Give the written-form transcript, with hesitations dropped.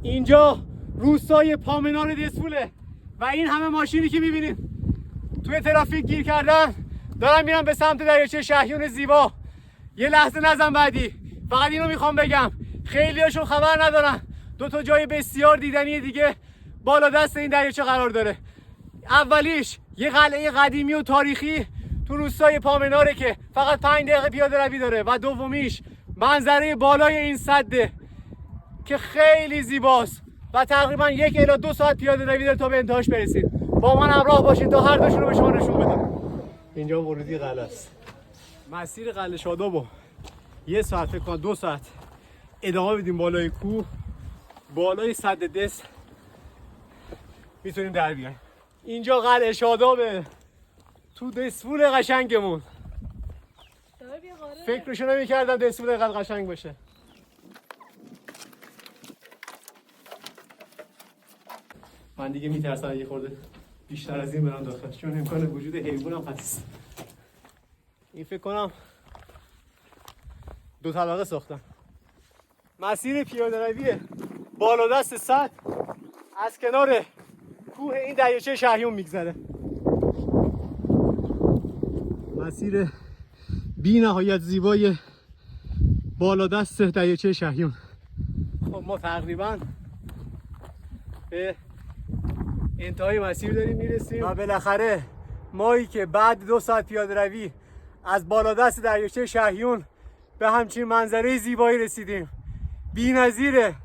اینجا روستای پامنار دسفوله و این همه ماشینی که میبینین توی ترافیک گیر کردن دارن میرن به سمت دریاچه شهیون زیبا. یه لحظه نزن بعدی، فقط اینو میخوام بگم خیلی هاشون خبر ندارن دو تا جای بسیار دیدنی دیگه بالا دست این دریاچه قرار داره. اولیش یه قلعه قدیمی و تاریخی تو روستای پامناره که فقط 5 دقیقه پیاده روی داره و دومیش منظره بالای این سده که خیلی زیباست و تقریبا 1 الی 2 ساعت پیاده روی داره تا به انتهاش برسید. با من همراه باشین تا هر دوشون رو به شما نشون بدم. اینجا ورودی قلعه است. مسیر قلعه شادابو 1 ساعت فکر کنم 2 ساعت ادامه بدیم بالای کوه، بالای سد دس میتونیم در بیایم. اینجا قلعه شادابه تو دسفول قشنگمون. فکرشو نمی‌کردم دسفول اینقدر قشنگ باشه. من دیگه میترسم یه خورده بیشتر از این برم داخل چون امکان وجود حیوان هم هست. این فکر کنم 2 طبقه ساختن. مسیر پیاده روی بالا دست سد از کنار کوه این دریاچه شهیون میگذره. مسیر بی نهایت زیبای بالا دست دریاچه شهیون. خب ما تقریبا به انتهای مسیر داریم میرسیم و بالاخره مایی که بعد 2 ساعت پیاده روی از بالا دست دریاچه شهیون به همچین منظره زیبایی رسیدیم. بی‌نظیره.